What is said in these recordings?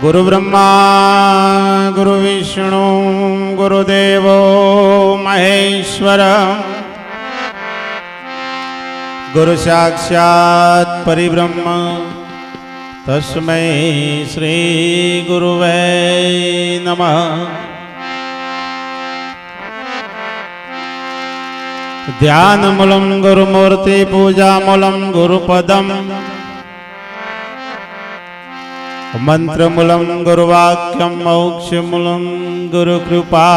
गुरु ब्रह्मा गुरु विष्णु गुरुदेव महेश्वर गुरु साक्षात् परिब्रह्म तस्मै श्री गुरुवे नमः। ध्यान मूलम गुरुमूर्ति पूजा मूलम गुरुपदम मंत्र मूलम गुरुवाक्यम मोक्ष मूलम गुरु कृपा।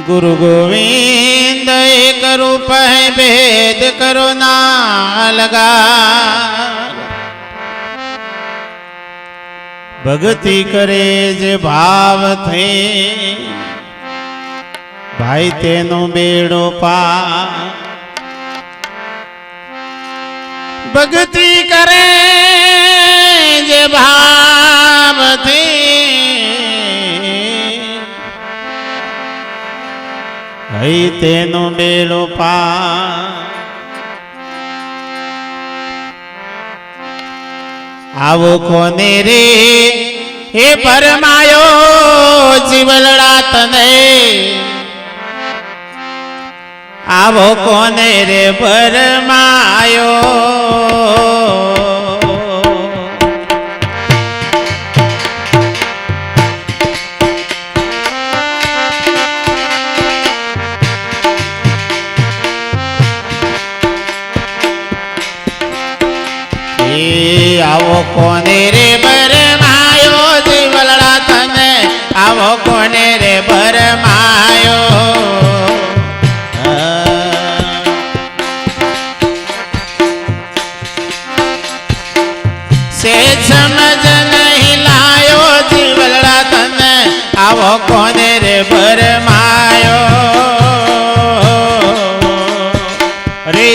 गुरु गोविंद एक रूप है भेद करो ना लगा। भक्ति करे जे भाव थे भाई तेनो बेड़ो पा। भक्ति करे जे भाव थे भाई तेनो बेड़ो पा। आवो कोने रे हे परमायो जीवलड़ा तने। आवो कोने रे परमायो आवो कोने रे बरमायो जीवलड़ा तने। आवो कोने रे बरमायो से समझ नहीं लायो जीवलड़ा तने। आवो कोने रे बरमायो रे।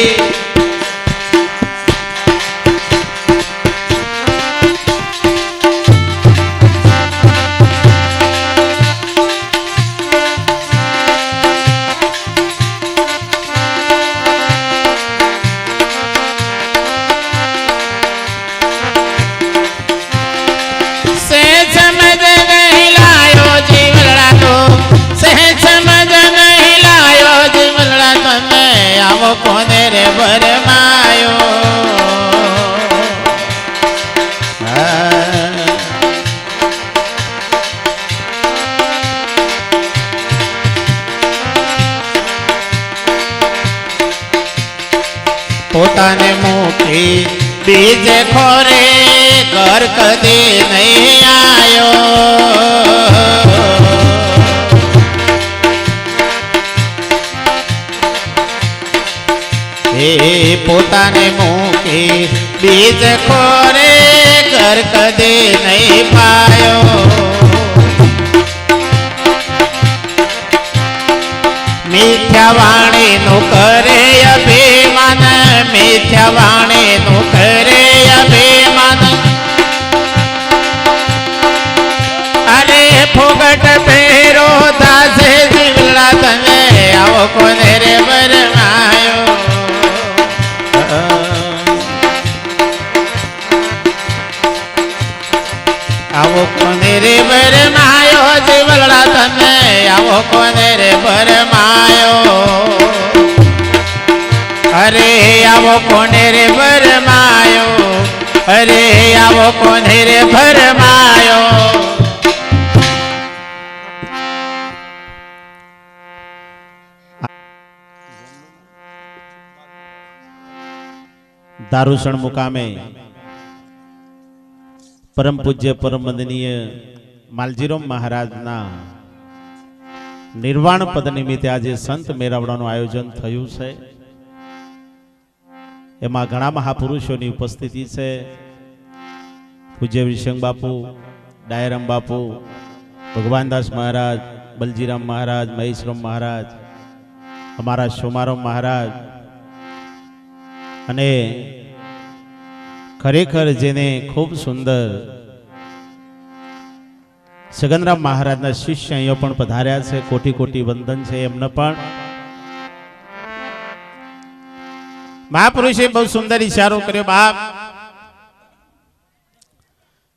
आवो कोने रे बरमायो पोताने मुखी बीज खोरे घर कदी नहीं आयो। पोताने मुखी बीज खोरे घर कदे नहीं पायो। मीठा वाणी नु करे अभिमान। मीठा वाणी नु करे अभिमान। अरे फोगट फेरो दासे जीवला तने। आवो कोने रे बरमायो आवो कोने रे बरमायो जीवलड़ा तने। आवो कोने रे बरमायो अरे आवो कोने रे बरमायो। अरे आवो कोने रे बरमायो। दारूसण मुकामे परम पूज्य परम वंदनीय मालजीराम महाराज ना निर्वाण पद निमित्ते आज संत मेरावडाનું आयोजन થયું છે। એમાં ઘણા મહાપુરુષોની ઉપસ્થિતિ છે। પૂજ્ય વિશંગ બાપુ, ડાયરામ બાપુ, ભગવાનદાસ महाराज, बलजीराम महाराज, महेशराम महाराज, અમારા સોમારામ महाराज અને ખરેખર જેને ખૂબ સુંદર સગનરામ મહારાજના શિષ્ય અહીંયા પણ પધાર્યા છે. કોટી કોટી વંદન છે એમને પણ. મહાપુરુષે બહુ સુંદર ઈશારો કર્યો બાપ.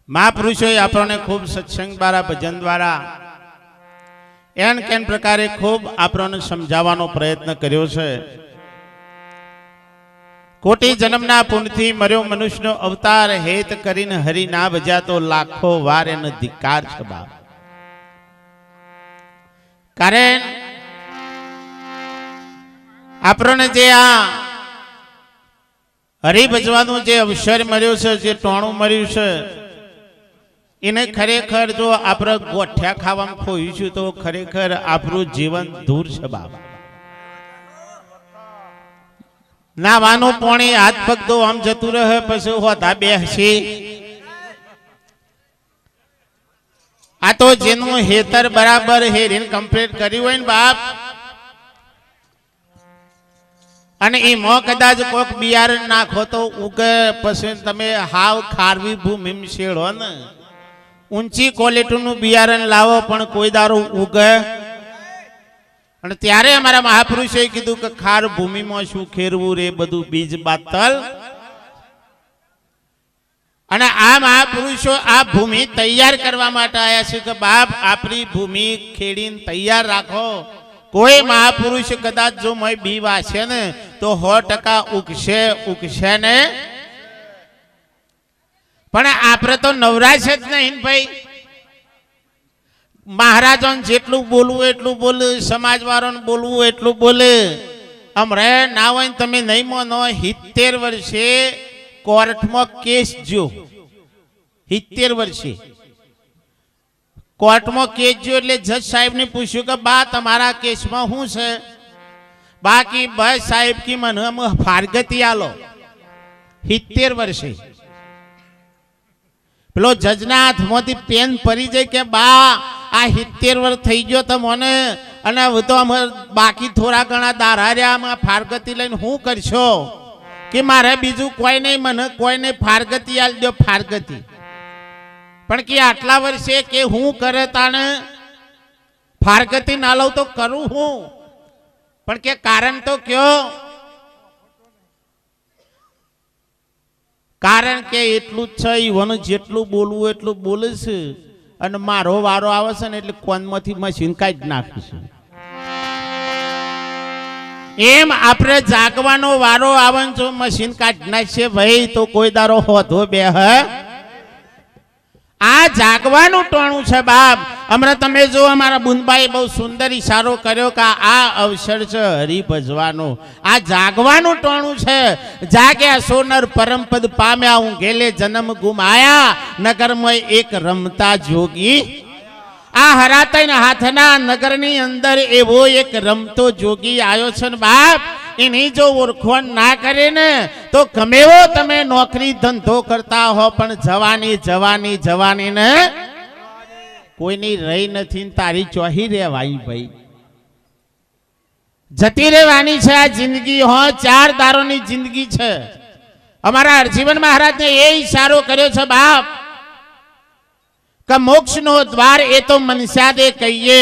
મહાપુરુષોએ આપણને ખૂબ સત્સંગ દ્વારા, ભજન દ્વારા, એન કેન પ્રકારે ખૂબ આપણને સમજાવવાનો પ્રયત્ન કર્યો છે. કોટી જન્મના પુણ્યથી મર્યો મનુષ્યનો અવતાર, હેત કરીને હરિ ના ભજાતો લાખો વાર એનો ધિક્કાર છે બાપ. કારણ આપણને જે આ હરિ ભજવાનું જે અવસર મળ્યો છે, જે ટોણું મળ્યું છે, એને ખરેખર જો આપણે ગોઠ્યા ખાવામાં ખોઈશું તો ખરેખર આપણું જીવન દૂર છે બાપ. નાવાનું પાણી હાથ પગ તો આમ જતું રહે, પછી હોતા બેસી. આ તો જેનું હેતર બરાબર હેરીને કમ્પ્લીટ કર્યું હોય ને બાપ, અને એ મો કદાચ કોક બિયારણ નાખો તો ઉગે, પછી તમે હાવ ખારવી ભૂમિ શેડો ને, ઊંચી ક્વોલિટીનું બિયારણ લાવો પણ કોઈ દારૂ ઉગે. અને ત્યારે અમારા મહાપુરુષોએ કીધું કે ખાર ભૂમિમાં શું ખેરવું રે, બધું બીજ બાતલ. અને આ મહાપુરુષો આ ભૂમિ તૈયાર કરવા માટે આવ્યા છે કે બાપ આપણી ભૂમિ ખેડીને તૈયાર રાખો. કોઈ મહાપુરુષ કદાચ જો મય બી વાસે ને તો 100% ઉગશે ને. પણ આપણે તો નવરાશ જ નહીં ભાઈ. મહારાજોને જેટલું બોલવું એટલું બોલે, સમાજ વાળાને બોલવું એટલું બોલે. હમણાં ના હોય ને તમે નહીં માનો, 70 વર્ષે કોર્ટમાં કેસ જો, 70 વર્ષે કોર્ટમાં કેસ જો એટલે જજ સાહેબને પૂછ્યું કે બા તમારા કેસમાં શું છે? બાકી બસ સાહેબ કી મને ફારગતી આલો. 70 વર્ષે પેલો જજના હાથમાંથી પેન પડી જાય કે બા આ 70 વર્ષ થઈ ગયો તમને, અને તો બાકી થોડા ઘણા દારાર્યામાં ફારગતી લઈને શું કરશો? કે મારે બીજું કોઈ નહીં, મને કોઈને ફારગતી આલ દો, ફારગતી. પણ કે આટલા વર્ષે કે હું કરે તાને ફારગતી ના લઉં તો કરું હું? પણ કે કારણ તો કયો? કારણ કે એટલું જ છે, ઈવન જેટલું બોલવું એટલું બોલે છે, અને મારો વારો આવે છે ને એટલે કોનમાંથી મશીન કાઢી નાખીશું. એમ આપણે જાગવાનો વારો આવે જો મશીન કાઢી નાખશે ભાઈ તો કોઈ દારો હોધો બે હે. આ જાગવાનું ટોણું છે બાપ. હમણાં તમે જો અમારા બુનબાઈ બહુ સુંદર ઈશારો કર્યો કે આ અવસર છે હરિ ભજવાનો. આ જાગવાનું ટોણું છે. જાગ્યા સોનર પરમપદ પામ્યા, હું ગેલે જન્મ ગુમાયા, નગરમાં એક રમતા જોગી. આ હરાતન હાથના નગરની અંદર એવો એક રમતો જોગી આવ્યો છે ને બાપ. એની જો ઓળખોણ ના કરે ને તો ગમે એવો તમે નોકરી ધંધો કરતા હો પણ જવાની જવાની જવાની ને કોઈની રહી નથી. તારી ચોહી રહેવાય ભાઈ, જતી રહેવાની છે આ જિંદગી. હો 4 દારોની જિંદગી છે. અમારા હરજીવન મહારાજને એ ઈશારો કર્યો છે બાપ કે મોક્ષનો દ્વાર એ તો મનસ્યાદે કહીએ,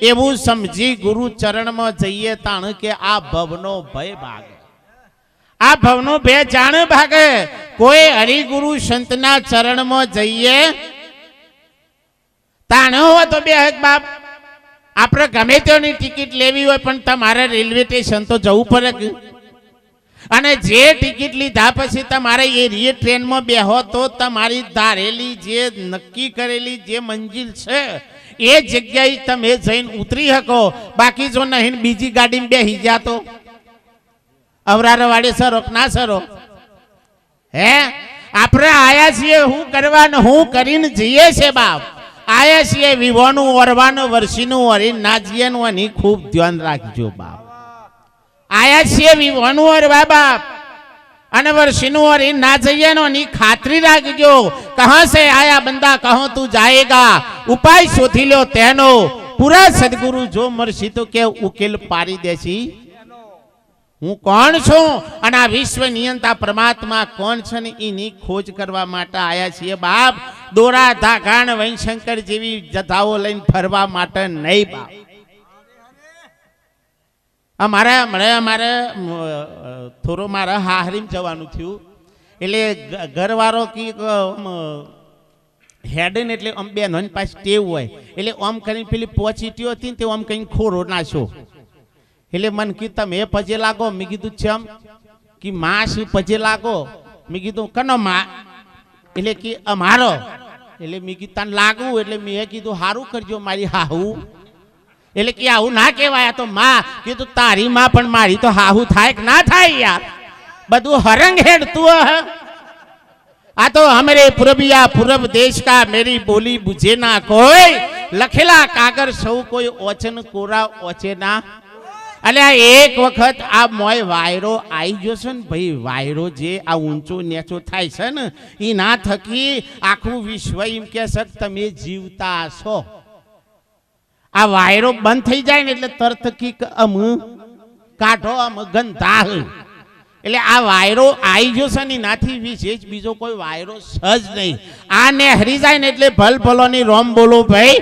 એવું સમજી ગુરુ ચરણમાં જઈએ તાણ કે આ ભવનો ભય ભાગે. આ ભવનો ભય જાણે ભાગે. કોઈ હરિગુરુ સંતના ચરણમાં જઈએ તાણે હોય તો બે હક બાપ. આપણે ગમે તેની ટિકિટ લેવી હોય પણ તમારે રેલવે સ્ટેશન તો જવું પડે. અને જે ટિકિટ લીધા પછી તમારે એ ટ્રેનમાં બેહો તો તમારી ધારેલી જે નક્કી કરેલી જે મંજિલ છે એ જગ્યાએ તમે જઈને ઉતરી શકો. બાકી જો નહીં બીજી ગાડીમાં બેસી ગયા તો અવરારવાડે સરો ના સરો હે. આપણે આયા છીએ હું કરવાનું, હું કરીને જઈએ છે બાપ. આયા છીએ વિવાનું ઓરવાનું, વર્ષીનું ઓરી ના જઈએ એની ખૂબ ધ્યાન રાખજો બાપ. આયા છીએ વિવાનું ઓરવા બાપ, અને વર્ષીનું ઓરી ના જઈએ એની ખાતરી રાખજો. કહા સે આયા બંદા કહો તું જાએગા, ઉપાય શોધી લો તેનો, પૂરા સદગુરુ જો મરસી તો કે ઉકેલ પાડી દેસી. હું કોણ છું અને આ વિશ્વ નિયંતા પરમાત્મા કોણ છે ને એની ખોજ કરવા માટે આયા છીએ બાપ. દોરા ધાગાણ વૈશંકર જેવી જથાઓ લઈને ફરવા માટે નહીં બાપ. અમારે થોડું મારે હાહરીમ જવાનું થયું એટલે ઘરવાળો કી હેડ ને એટલે આમ બે નોન પાસે ટેવ હોય એટલે આમ કરીને પેલી પોચીટીઓ હતી ને તે આમ કઈ ખોરો નાખ્યો એટલે મને કીધું તમે પજે લાગો. મેં કીધું ચમ કે માં શું પજે લાગો. મેં કીધું કનો માં એટલે કે અમારો. એટલે મેં કીધું તને લાગવું એટલે મેં કીધું સારું કરજો મારી હાહુ. એટલે કે આવું ના કહેવાય તો માં. કીધું તારી માં પણ મારી તો હાહુ થાય કે ના થાય યાર, બધું હરંગ હેડતું હ. આ તો હમરે પૂરબિયા પૂરબ દેશ કા મેરી બોલી બુझे ના કોઈ, લખેલા કાગર સૌ કોઈ ઓચન કોરા ઓચે ના. અલ્યા એક વખત આ મોય વાયરો આવી ગયો છે ને ભાઈ, વાયરો જે આ ઊંચો નીચો થાય છે ને એ ના થકી આખું વિશ્વ એમ કે છે તમે જીવતા છો. આ વાયરો બંધ થઈ જાય ને એટલે તરત કી કાઢો આમ ગંધા. એટલે આ વાયરો આવી ગયો છે ને નાથી વિશેષ બીજો કોઈ વાયરો સજ નહીં. આ ને હરી જાય ને એટલે ભલ ભલોની રોમ બોલો ભાઈ.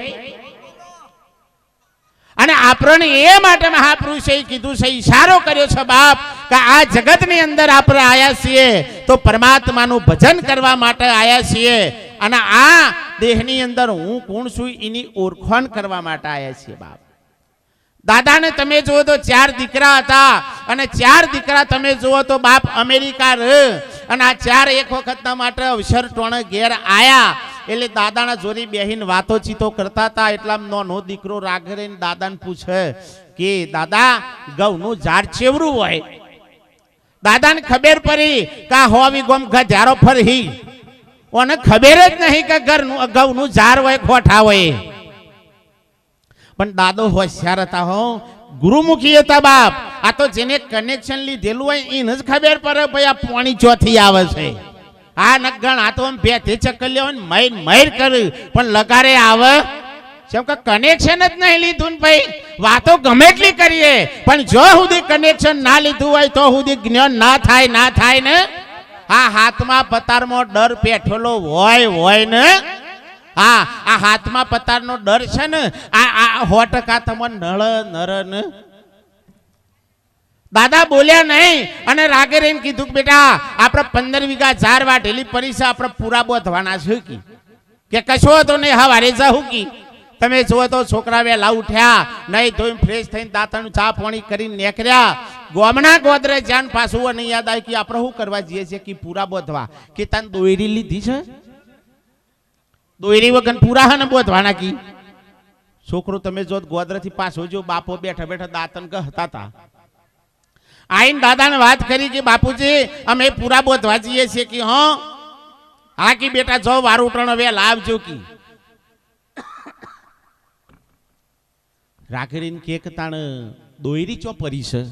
અને આપણને એ માટે મહાપુરુષે કીધું છે, ઈશારો કર્યો છે બાપ કે આ જગતની અંદર આપણે આયા છીએ તો પરમાત્માનું ભજન કરવા માટે આયા છીએ. અને આ દેહની અંદર હું કોણ છું એની ઓળખાણ કરવા માટે આયા છીએ બાપ. દાદાને તમે જુઓ તો 4 દીકરા હતા અને 4 દીકરા તમે જુઓ તો બાપ અમેરિકા રહે. અને આ 4 એક વખતના માટે અવસર ટોણે ઘેર આયા એટલે દાદાના જોરી બેહીને વાતો ચીતો કરતા હતા. એટલા નાનો દીકરો રાઘરે દાદાને પૂછે કે દાદા ઘઉંનું ઝાડ ચેવરું હોય. દાદાને ખબર પડી કે હોવી ગોમ ગજારો ફરી ઓને ખબર જ નહીં કે ઘઉંનું ઝાડ હોય ખોઠા હોય. પણ દાદો હોશિયાર હતા હો, ગુરુમુખી હતા બાપ. આ તો જેને કનેક્શન લીધેલું હોય એને જ ખબર પડે ભાઈ આ પાણી ચોથી આવે છે. આ નગણ આ તો બે ચકલ્યો મૈર કરે પણ લગારે આવે કેમ કે કનેક્શન જ નહીં લીધું ને ભાઈ. વાતો ગમે એટલી કરીએ પણ જો સુધી કનેક્શન ના લીધું હોય તો સુધી જ્ઞાન ના થાય ને. આ હાથમાં પતારમાં ડર પેઠેલો હોય ને. હા આ હાથમાં પતારનો ડર છે ને આ 100% તમને નર ને. દાદા બોલ્યા નહીં અને રાગેર એમ કીધું કે બેટા આપણે 15 વીઘા ઝાડ વાટેલી પરીક્ષા આપણે પૂરા બોધવાના છે કે કશો તો નહીં હવારે જાઉં કી. તમે જુઓ તો છોકરા વહેલા ઉઠ્યા નહીં ધોઈને ફ્રેશ થઈને દાંતણું ચા પાણી કરીને નીકળ્યા. ગોમના ગોદરે જાન પાછું અને યાદ આવી કે આપણે શું કરવા જઈએ છીએ કે પૂરા બોધવા. કે તને દોયરી લીધી છે, દોયરી વગર પૂરા હે ને બોધવાના કી. છોકરો તમે જો ગોદરેથી પાછો જો બાપો બેઠા બેઠા દાંતણ કહતા હતા. આઈને દાદાને વાત કરી કે બાપુજી અમે પૂરા બોધવા જઈએ છીએ કે હા કે બેટા જો વારું ઉઠણ હવે લાવજો કી. રાખડીને કેક તાણ દોયરી ચો પરી છે.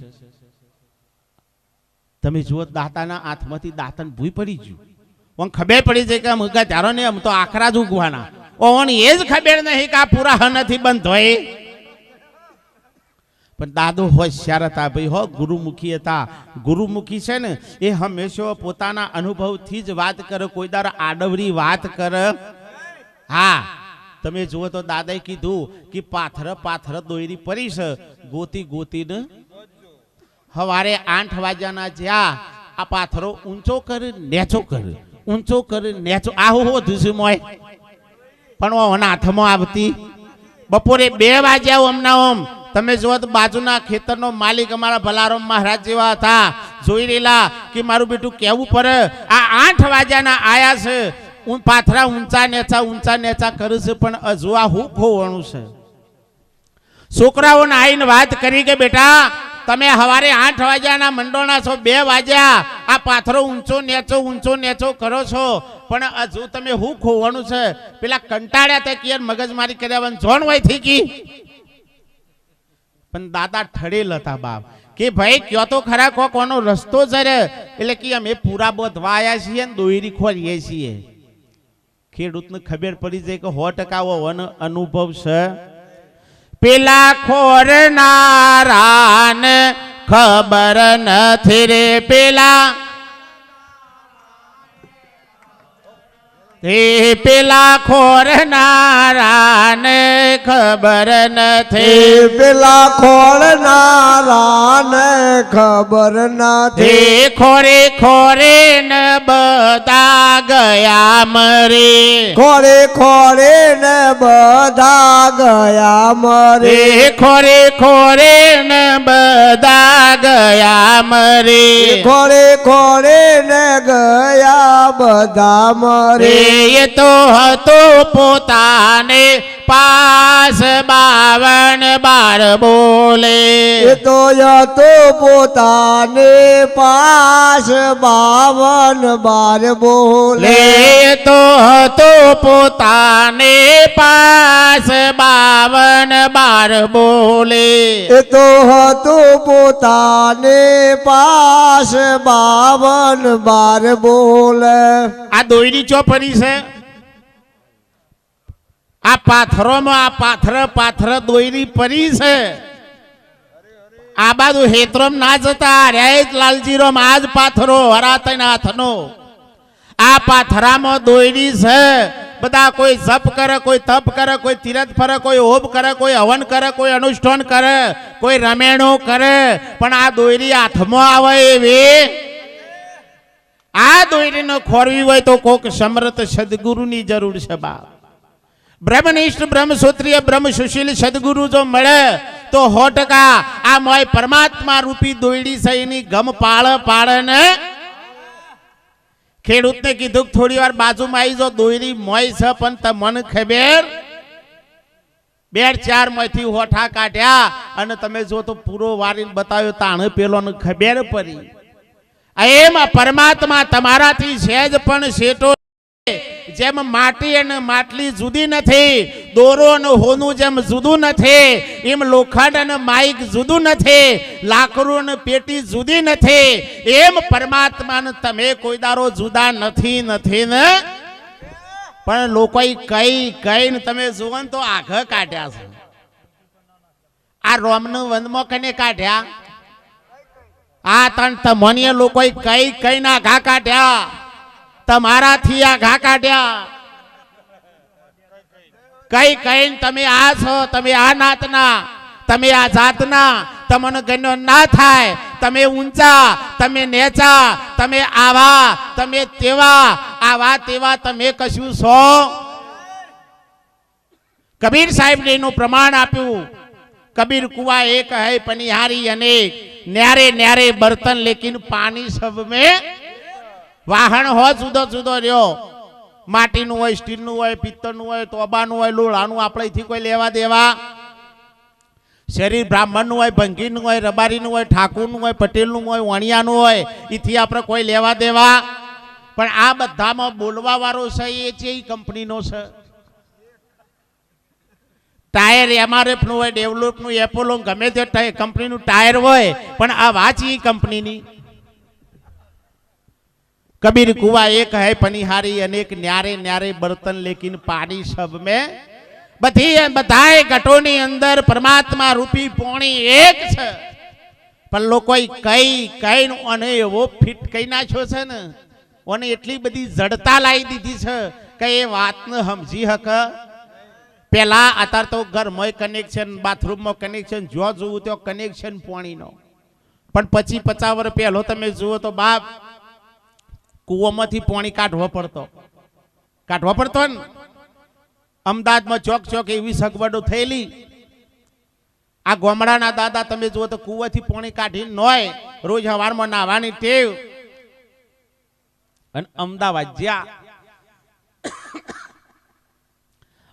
તમે જુઓ દાતાના હાથમાંથી દાંતણ ભૂઈ પડી ગયું. ઓન ખબર પડી જાય કે મગા ધારો ને આમ તો આખરા જ ઉગવાના. ઓન એ જ ખબર નહીં કે આ પૂરા હ નથી બંધ હોય. પણ દાદો હોશિયાર હતા ભાઈ હો, ગુરુમુખી હતા. ગુરુમુખી છે ને એ હંમેશા પોતાના અનુભવથી જ વાત કરે, કોઈ દાર આડવરી વાત કરે. હા તમે જુઓ તો દાદાએ કીધું કે પાથર દોયરી પડી છે ગોતીને સવારે 8 વાગ્યાના જ્યાં આ પાથરો ઊંચો કરી નેચો કરી ઊંચો કરી નેચો આવું હોતું છે મોય. પણ ઓના હાથમાં આવતી બપોરે 2 વાગ્યા ઓમના ઓમ. તમે જુઓ તો બાજુના ખેતરનો માલિક અમારા ભલારામ મહારાજ જેવા હતા. જોઈ રહેલા કે મારું બેટું કેવું પડે આ 8 વાગ્યાના આયા છે પાથરા ઊંચા નેચા કરે છે પણ હજુ આ હું ખોવાનું છે. છોકરાઓને આવીને વાત કરી કે બેટા તમે સવારે 8 વાગ્યાના મંડોના છો, 2 વાગ્યા આ પાથરો ઊંચો નેચો કરો છો પણ હજુ તમે હું ખોવાનું છે. પેલા કંટાળ્યા તે કે મગજમારી કર્યા જોણ હોય થઈ ગઈ. પણ દાદા ઠડેલ હતા બાપ કે ભાઈ કયો તો ખરા કોનો રસ્તો જરે. એટલે કે અમે પૂરા બોધવા આવ્યા છીએ ને દોયરી ખોરીએ છીએ. ખેડૂતને ખબર પડી જાય કે 100% અનુભવ છે. પેલા ખોરનારાને ખબર નથી રે પેલા તે પેલા ખોરનારાને ખબર નથી, પેલા ખોળનારાને ખબર નથી, ખોરે ખોરે ને બધા ગયા મરી, ખોળે ખોળે ને બધા ગયા મરી, ખોરે ખોરે ને બધા ગયા મરી, ખોળે ખોળે ને ગયા બધા મરી. એ તો હતો પોતાને પાસ 52 બોલે, એ તો હતો પોતાને પાસ 52 બોલે, એ તો હતો પોતાને પાસ 52 બોલે, એ તો હતો પોતાને પાસ 52 બોલે. આ દોયડી ચોપડી છે. આ પાથરોમાં આ પાથર દોયડી પડી છે. આ બાજુ હેત્રોમ ના જતા રહ્યા જ લાલજીરોમ આજ પાથરો હરાતન હાથનો. આ પાથરામાં દોયડી છે. બધા કોઈ જપ કરે, કોઈ તપ કરે, કોઈ તીરથ ફરે, કોઈ હોમ કરે, કોઈ હવન કરે, કોઈ અનુષ્ઠાન કરે, કોઈ રમેણું કરે, પણ આ દોયડી હાથમાં આવે એવી આ દોયડીનો ખોરવી હોય તો કોક સમર્થ સદગુરુની જરૂર છે. બા બ્રહ્મનિષ્ઠ બ્રહ્મસૂત્રીય બ્રહ્મ સુશીલ સદગુરુ જો મળે તો 100% આ મોય પરમાત્મા રૂપી દોયડી છે એની ગમ પાળે ને. ખેડૂતને કીધું થોડી વાર બાજુમાં આવી જો દોયડી મોય છે પણ તમને ખબર 2-4 મોયથી હોઠા કાઢ્યા અને તમે જો તો પૂરો વારીને બતાવ્યો તાણે પેલોને ખબર પડી. એમ પરમાત્મા તમારાથી સહેજ પણ શેટો જેમ માટી અને માટલી જુદી નથી, દોરો અને હોનું જેમ જુદું નથી, એમ લોખંડ અને માઇક જુદું નથી, લાકડું અને પેટી જુદી નથી, એમ પરમાત્માને તમે કોઈ દારો જુદા નથી ને. પણ લોકો કઈ તમે જુઓ ને તો આઘ કાઢ્યા છે. આ રોમનું વંદમાં કને કાઢ્યા? આ તણ તમોનીય લોકો કઈ ના ઘા કાઢ્યા, તમારાથી આ ઘા કાઢ્યા. કઈ તમે આ છો, તમે આ નાતના, તમે આ જાતના, તમને ગણ્યો ના થાય, તમે ઊંચા, તમે નેચા, તમે આવા, તમે તેવા, આવા તેવા તમે કશું છો. કબીર સાહેબ એનું પ્રમાણ આપ્યું. કબીર કુવા એક હૈ પનિહારી અનેક, न्यारे न्यारे बर्तन लेकिन पानी सब में वाहन हो जुदो जुदो रह्यो. माटीनु होय, स्टीलनु होय, पित्तळनु होय, तोबानु होय, लोहानु आपणेथी कोई लेवा देवा. शरीर ब्राह्मणनु होय, भंगीनु होय, रबारीनु होय, ठाकुरनु होय, पटेलनु होय, वणियानु होय, इथी आपणे कोई लेवा देवा. पण आ बधामां बोलवा वाळो छे ए जे कंपनीनो छे. टायर एमआरएफ નું હોય, ડેવલપ નું, એપોલો ગમે તે કંપનીનું ટાયર હોય, પણ આ વાંચી કંપનીની. कबीर कुआ एक है पनिहारी अनेक, न्यारे न्यारे बर्तन लेकिन पानी सब में. बधी बधाए घटोनी अंदर परमात्मा रूपी पोणी एक छे. पण लोकोई कई ओने एवो फिट कई नाख्यो छे ने, ओने एटली बधी जड़ता लाई दीधी छे के ए वातने समजी हके. पेला अतार तो घर में कनेक्शन, बाथरूम में कनेक्शन, जो जुओ तो कनेक्शन पानी नो. पण 50 वर्ष पहलो तमे जुओ तो बाप कूवामांथी पानी काढवा पड़तो ने. अमदावाद में चौक चौक एवी सगवडो थयेली. आ गोमडाना दादा तमे जुओ तो कूवाथी पानी काढी नोय, रोज हवारमां नाहवानी टेव. अने अमदावाद ज्या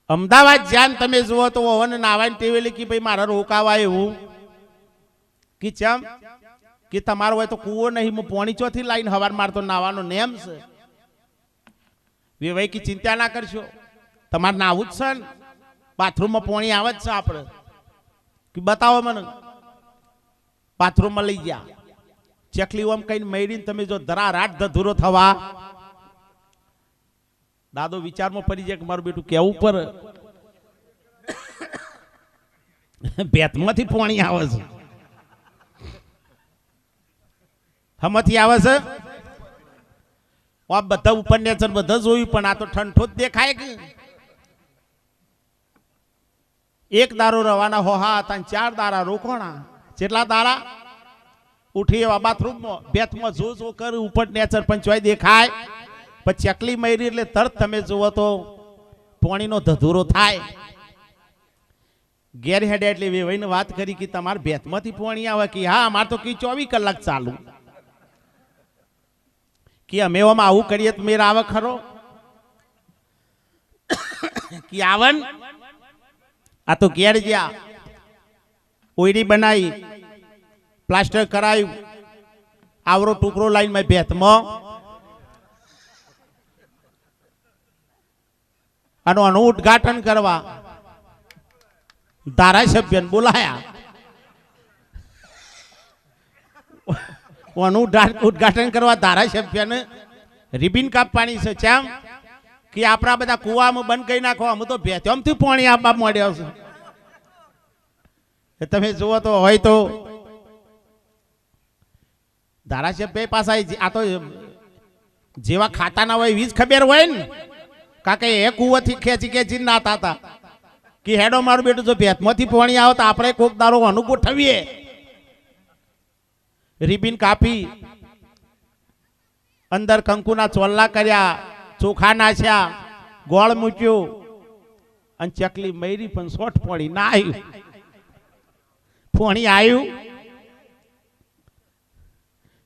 अमदावाद जान तमे जुओ तो ओवन नाहवानी टेवेली कि भाई मारा रोकावा एवुं कि चम कि तमारो होय तो कूवो नहीं, मु पानी चोथी लाइन हवार मारतो नाहवानो नेम छे. वेवाई की चिंता ना करशो, तमार नाहवुं ज छे ने, बाथरूम में पानी आवे ज छे. आपणे कि बतावो मने. बाथरूम में लई गया, चकली ओम कईने मेळीने तमे जो धराराट धधुरो थवा, दादो विचार में पड़ी जाए कि मारू बेटू केवू पर बेतमांथी पानी आवे छे, हमथी आवे छे. આ બધા ઉપર નેચર બધા જોયું પણ આ તો ઠંઠો જ દેખાય કે એક દારો રવાના હો હા હતા 4 દારા રોકોણા કેટલા દારા ઉઠી એવા બાથરૂમમાં બેથમાં જો કર ઉપર નેચર પણ ચોય દેખાય પછી ચકલી મયરી એટલે તરત તમે જુઓ તો પોણીનો ધધુરો થાય ઘેર હેડે એટલે વેવાઈને વાત કરી કે તમારે બેથમાંથી પોણી આવે કે હા અમારે તો 24 કલાક ચાલુ કે અમે આવું કરીએ તો મેર આવે ખરો કે આવન આ તો ઘેર ગયા ઓયડી બનાવી પ્લાસ્ટર કરાયું આવરો ટુકડો લાઈન માં બેથમાં આનું ઉદ્ઘાટન કરવા ધારાસભ્યને બોલાયા ઉદ્ઘાટન કરવા ધારાસભ્યને રિબિન કાપવાની છે ચેમ કે આપણા બધા કુવામાં બંધ કરી નાખો અમે તો ભેત્યોમથી પાણી આપવા માંડ્યો છે તમે જુઓ તો હોય તો ધારાસભ્ય પાસે આ તો જેવા ખાતાના હોય એવી જ ખબર હોય ને કાકે એ કુવાથી ખેંચી નાતા હતા કે હેડો મારું બેટું જો ભેતમાંથી પાણી આવે તો આપણે કોક દારો અનુગોઠવીએ રિબિન કાપી અંદર કંકુના ચોલ્લા કર્યા ચોખા નાખ્યા ગોળ મૂક્યો અને ચકલી મયરી પણ શોટ પડી ના આવ્યું પાણી આવ્યું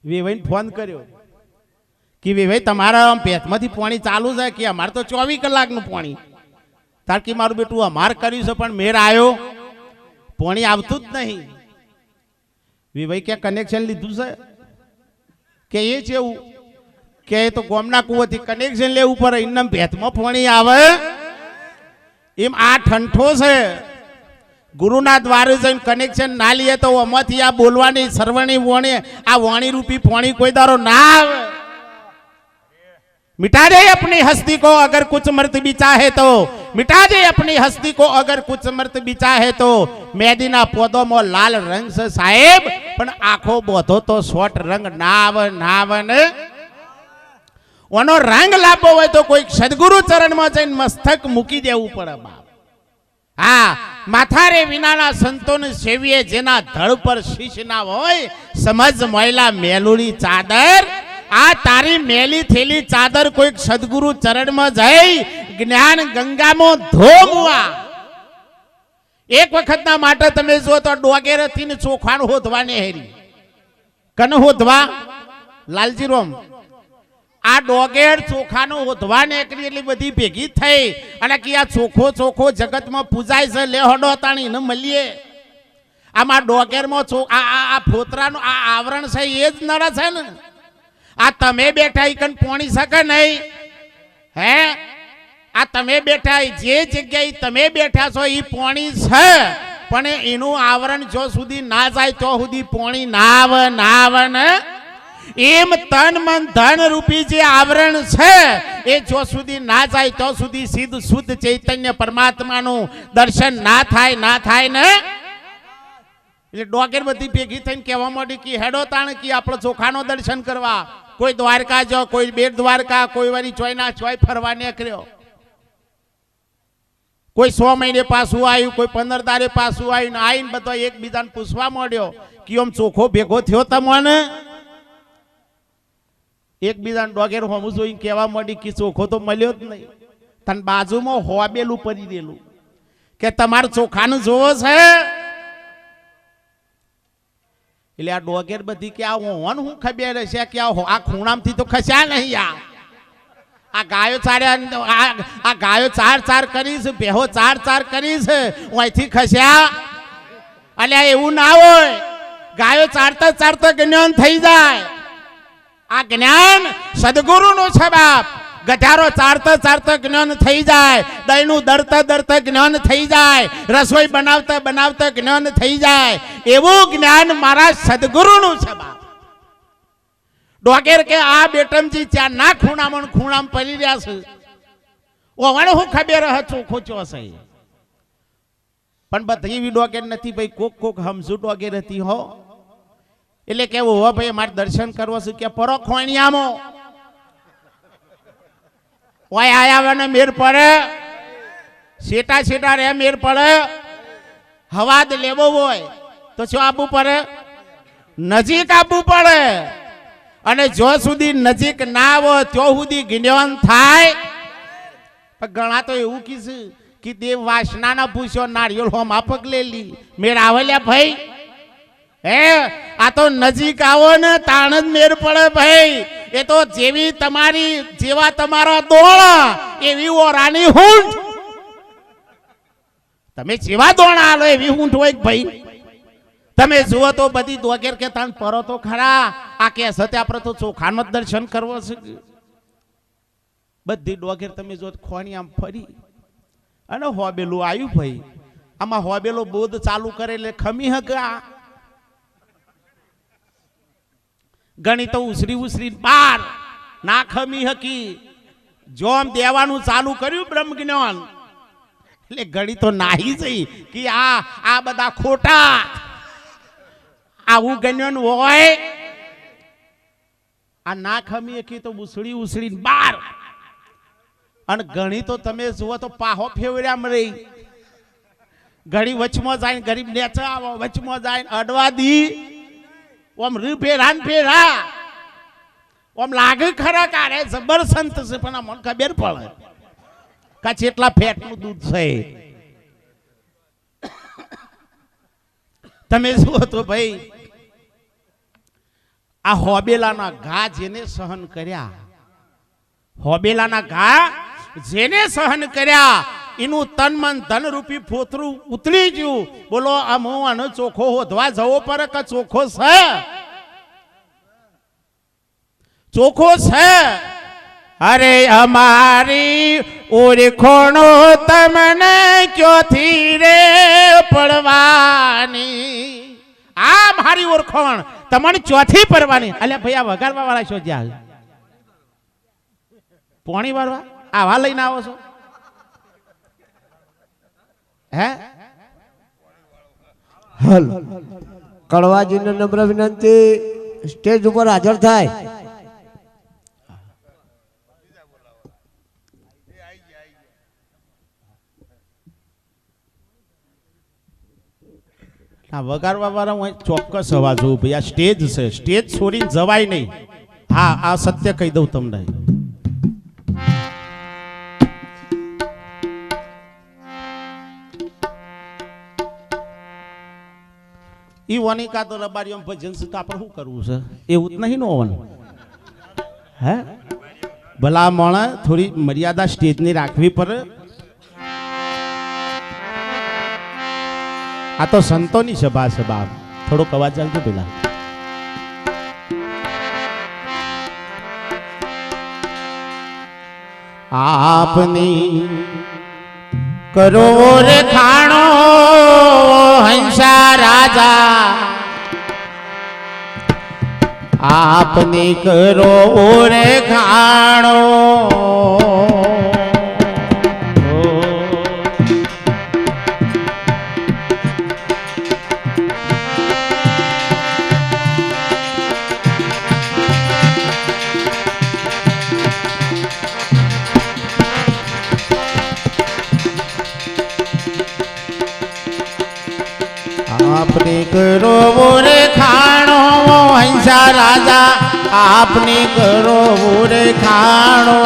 વેવાઈને ફોન કર્યો કે વેવાઈ તમારા પેટમાંથી પાણી ચાલુ છે કે અમારે તો 24 કલાકનું પાણી તારકી મારું બેટું અમાર કર્યું છે પણ મેર આવ્યો પાણી આવતું જ નહીં વેવાઈ કે કનેક્શન લીધું છે કે એ છે એવું કે તો ગોમના કુવાથી કનેક્શન લેવું પડે એમ ભેતમાં પાણી આવે એમ આ ઠંઠો છે ગુરુના દ્વારે જઈને કનેક્શન ના લઈએ તો આમાંથી આ બોલવાની સરવણી વોણી આ વાણી રૂપી પાણી કોઈ દારો ના આવે मिटा दे अपनी हस्ती को अगर कुछ मर्त भी चाहे तो मिटा दे अपनी हस्ती को अगर कुछ मर्त भी चाहे तो मेदीना पौधों में लाल रंग से साहेब पण आंखों बोधो तो सोट रंग नावन ओनो रंग लाभो हो तो कोई सदगुरु चरण में जैन मस्तक मूकी देवू पड़े बाप हाँ माथारे विनाना संतों सेवीए जेना धड़ पर शीश ना होय समझ महिला मेलुड़ी चादर आ तारी मेली थेली चादर कोई सदगुरु चरण में जाई ज्ञान गंगा में धोमुआ एक वक्त ना माटे तमे जो तो डोगेरथी ने ચોખાણ હોધવાને હેરી કન હોધવા લાલજી રોમ આ ડોગેર ચોખાનો હોધવાને એકલી એટલી બધી ભેગી થઈ અને કે આ ચોખો જગતમાં પૂજાય છે લે હડો તાણી ને મળીએ આમાં ડોગેરમાં આ ફોતરાનો આ આવરણ છે એ જ નડે છે ને આ તમે બેઠા ઈકન પોણી શકે નહીં હે આ તમે બેઠા જે જગ્યાએ તમે બેઠા છો એ પોણી છે પણ એનું આવરણ જો સુધી ના જાય તો સુધી પોણી ના આવે ને એમ તન મન ધન રૂપી જે આવરણ છે એ જો સુધી ના જાય તો સુધી સીધ શુદ્ધ ચૈતન્ય પરમાત્માનું દર્શન ના થાય ને એટલે ડોગેર બધી ભેગી થઈને કહેવા માંડી કે હેડો તાણ કે આપણે ચોખાનો દર્શન કરવા કોઈ દ્વારકા જો કોઈ બેટ દ્વારકા કોઈ વારી ચોયના ચોય ફરવા નીકળ્યો કોઈ 100 મહિને પાછું આવ્યું કોઈ 15 દારે પાછું આવ્યું આવીને બધો એકબીજાને પૂછવા માંડ્યો કે આમ ચોખો ભેગો થયો તમને એકબીજાને ડોગેર હોમું જોઈને કહેવા માંડી કે ચોખો તો મળ્યો જ નહીં તને બાજુમાં હોબેલું પડી દેલું કે તમારે ચોખાનું જોવો છે એટલે આ ડોગેર બધી કે આ હોન હું ખબર છે કે આ ખૂણામથી તો ખસ્યા નહીં આ ગાયો આ ગાયો ચાર કરીશ બેહો ચાર કરીશ અહીંથી ખસ્યા અલ્યા એવું ના હોય ગાયો ચારતા જ્ઞાન થઈ જાય આ જ્ઞાન સદગુરુનું છે બાપ ગધારો ચારતા જ્ઞાન થઈ જાય દહીંનું દરતા જ્ઞાન થઈ જાય રસોઈ બનાવતા જ્ઞાન થઈ જાય એવું જ્ઞાન મારા સદગુરુનું છે બાપ ડોગેર કે આ બેટમજી ત્યાં ના ખૂણામ પડી રહ્યા છે ઓવણ હું ખબર હ ચોખ્ખો ચોસે પણ બધી એવી ડોગેર નથી ભાઈ કોક હમસુ ડોગેર હતી હો એટલે કેવું હો ભાઈ મારે દર્શન કરવો છે કે પરો ખોણિયામો ઓય આયા ને મેર પડે સેટા સેટા રે મેર પડે હવાદ લેવો હોય તો શું આપવું પડે નજીક આપવું પડે અને જો સુધી નજીક ના હોય ત્યાં સુધી જ્ઞાન થાય પણ ઘણા તો એવું કીધું કે દેવ વાસના ના પૂછ્યો નારિયેળ હો માફક લેલી મેર આવેલ્યા ભાઈ હે આ તો નજીક આવો ને તાણ જ મેર પડે ભાઈ એ તો જેવી તમારી જેવા તમારા દોણા એવી ઓરાની હૂંઠ તમે જેવા દોણા આલો એવી હૂંઠ હોય ભાઈ તમે જુઓ તો બધી દોગેર કે તાણ પરો તો ખરા આ કે સતે આપણે તો ચોખાનો દર્શન કરવો છે બધી ડોગેર તમે જો ખોણી આમ ફરી અને હોબેલું આવ્યું ભાઈ આમાં હોબેલો બોધ ચાલુ કરે એટલે ખમી હગા ગણી તો ઉસરી બાર ના ખમી હકી જોમ દેવાનું ચાલુ કર્યું બ્રહ્મ જ્ઞાન એટલે ગણી તો નાહી જઈ કે આ બધા ખોટા આવું જ્ઞાન હોય આ ના ખમી હકી તો ઉસળી બાર અને ઘણી તો તમે જુઓ તો પાહો ફેવર્યા રહી ઘણી વચમાં જાય ગરીબ નેચા આવો વચમાં જાય અડવા દી ઓમ ફેરા ફેરા ઓમ લાગે ખરા કારે જબર સંત છે પણ આ મને ખબર પડે કા જેટલા ફેટનું દૂધ છે તમે જુઓ તો ભાઈ આ હોબેલાના ઘા જેને સહન કર્યા હોબેલાના ઘા જેને સહન કર્યા એનું તન મન ધન રૂપી ફોતરું ઉતરી ગયું બોલો આમ હું આનો ચોખ્ખો હોધવા જવો પર કે ચોખ્ખો છે ચોખ્ખો છે અરે અમારી ઓળખોણો તમને ક્યોથી રે પડવાની આ મારી ઓળખોણ તમને ચોથી પડવાની અલ્યા ભાઈ આ વગાડવા વાળા છો જ્યાં પોણી વાળવા આવા લઈને આવો છો હે હલ કડવાજીને નમ્ર વિનંતી સ્ટેજ ઉપર હાજર થાય આ વગાડવા વાળા હું ચોક્કસ અવાજ જોઉં ભાઈ આ સ્ટેજ છે સ્ટેજ છોડીને જવાય નહીં હા આ સત્ય કહી દઉં તમને ઈ વનિકા તો રબારીઓ ભજન છે તો આપણે શું કરવું છે એવું જ નહીં નો હોવાનું હે ભલા મોણા થોડી મર્યાદા સ્ટેજની રાખવી પડે આ તો સંતોની સભા છે બાપ થોડોક અવાજ ચાલજો પેલા આપની કરો રે ખાણો હંસા રાજા આપની કરો રે ખાણો આપને કરો રે ખાણો હંસા રાજા આપને કરો રે ખાણો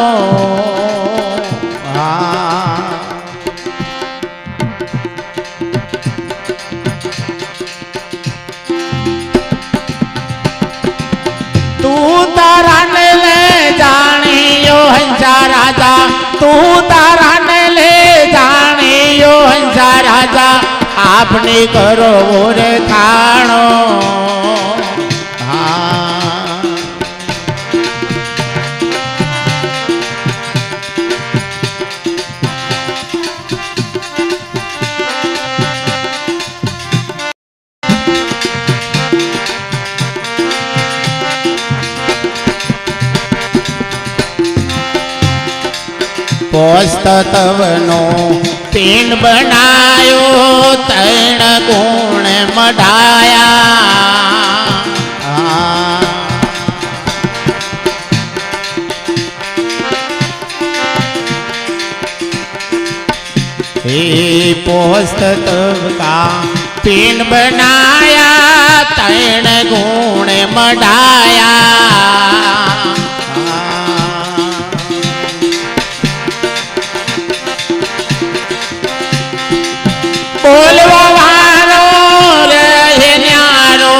તું તારાને લે જાણીયો હંસા રાજા તું તારાને લે જાણીયો હંસા રાજા આપને કરો રે ખાણો પોસ્ત તવનો પિંડ બનાયો તૈણ ગુણ મઢાયા हे पोस्तक का पिंड बनाया तैण गुण मढ़ाया बोलवा वारो रहे न्यारो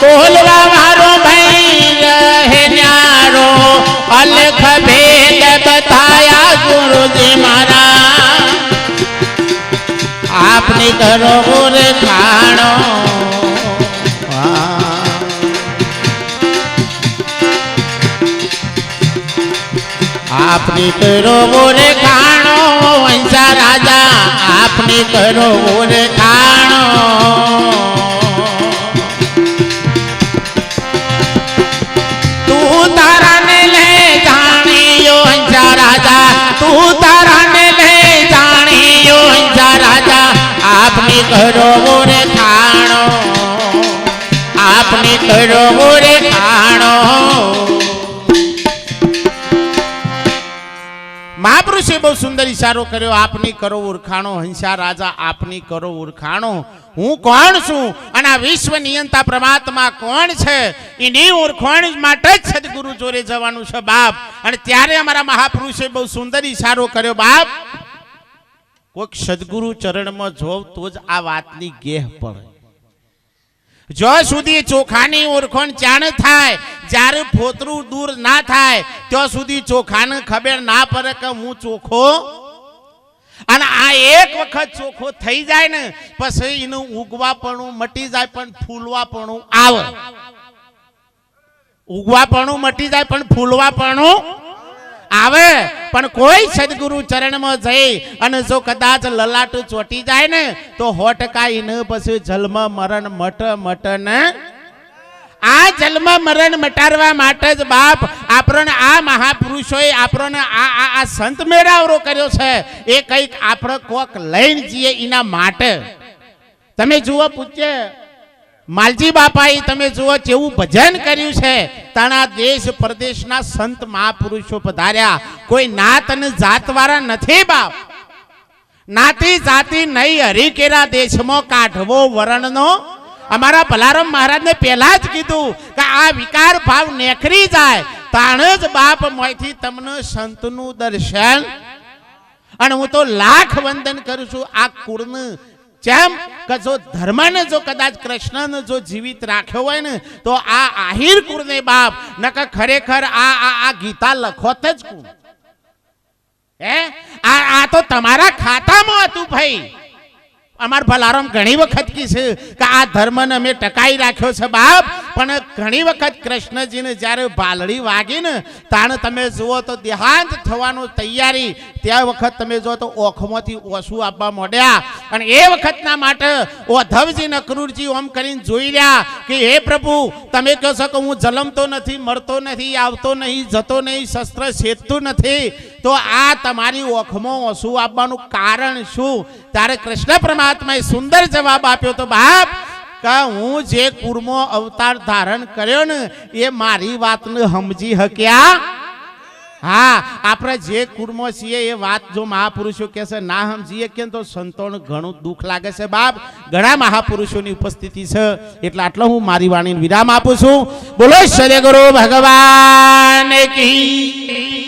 बोलवा वारो भाई रहे न्यारो अलख भेद बताया गुरु जी महाराज आपने करो रे खाणो आपने करो रे खाणो वंशा राजा आपने करो रे खाणो तू तारा ने ले जानियो वंशा राजा तू तारा ने ले जानियो वंशा राजा आपने करो रे खाणो आपने करो रे खाणो महापुरुषे बहुत सुंदर इशारो कर्यो आपनी करो ओळखाणो हंसा राजा आपनी करो ओळखाणो हूँ कोण छू અને આ વિશ્વ નિયંતા પરમાત્મા કોણ છે એની ઓળખાણ માટે જ સદગુરુ જોડે જવાનું છે બાપ અને ત્યારે અમારા મહાપુરુષે બહુ સુંદર ઇશારો કર્યો બાપ કોઈક સદગુરુ ચરણમાં જોવ તો જ આ વાતની ગેહ પડે જો સુધી ચોખાની ઓળખાણ ચાણ થાય જ્યારે ફોતરું દૂર ના થાય ત્યાં સુધી ચોખાને ખબર ના પડે કે હું ચોખ્ખો અને આ એક વખત ચોખ્ખો થઈ જાય ને પછી એનું ઉગવાપણું મટી જાય પણ ફૂલવાપણું આવે ઉગવાપણું મટી જાય પણ ફૂલવાપણું આવે પણ કોઈ સદગુરુ ચરણમાં જઈ અને જો કદાચ લલાટ ચોટી જાય ને તો 100% એને પછી જન્મ મરણ મટ ને આ જન્મ મરણ મટાડવા માટે જ બાપ આપણને આ મહાપુરુષોએ આપણને આ સંત મેળાવરો કર્યો છે એ કંઈક આપણે કોક લઈને જઈએ એના માટે તમે જુઓ પૂજ્ય માલજી બાપાએ તમે જુઓ કેવું ભજન કર્યું છે તાણા દેશ પ્રદેશના સંત મહાપુરુષો પધાર્યા કોઈ નાત અને જાત વાળા નથી બાપ નાતી જાતિ નહીં હરિકેરા દેશમાં કાઢવો વરણનો અમારા ભલારામ મહારાજને પહેલા જ કીધું કે આ વિકાર ભાવ નેખરી જાય તાણ જ બાપ મોયથી તમને સંતનું દર્શન અને હું તો લાખ વંદન કરું છું આ કુળને જેમ કે જો ધર્મને જો કદાચ કૃષ્ણને જો જીવિત રાખ્યો હોય ને તો આ આહિર કુળને બાપ નક ખરેખર આ ગીતા લખોત જ કુળ હે આ તો તમારા ખાતામાં હતું ભાઈ અમાર ભલારામ ઘણી વખત કી છે કે આ ધર્મને અમે ટકાઈ રાખ્યો છે બાપ પણ ઘણી વખત કૃષ્ણજીને જ્યારે ભાલડી વાગી ને તાણે તમે જુઓ તો દેહાંત થવાનો તૈયારી ત્યાં વખત તમે જુઓ તો ઓખમાંથી ઓછું આપવા માંડ્યા અને એ વખતના માટે ઓધવજી નકરુરજી ઓમ કરીને જોઈ રહ્યા કે હે પ્રભુ તમે કહો છો કે હું જલમતો નથી મરતો નથી આવતો નહીં જતો નહીં શસ્ત્ર છેદતું નથી તો આ તમારી ઓખમાં ઓછું આપવાનું કારણ શું ત્યારે કૃષ્ણ પરમાત્માએ સુંદર જવાબ આપ્યો તો બાપ કે હું જે કુળમાં અવતાર ધારણ કર્યો ને એ મારી વાતને સમજી હક્યા હા આપણે જે કુળમાં છીએ એ વાત જો મહાપુરુષો કહે છે ના સમજીએ કે તો સંતોને ઘણું દુઃખ લાગે છે બાપ ઘણા મહાપુરુષોની ઉપસ્થિતિ છે એટલે આટલો હું મારી વાણીને વિરામ આપું છું બોલો શ્રી ગુરુ ભગવાન કી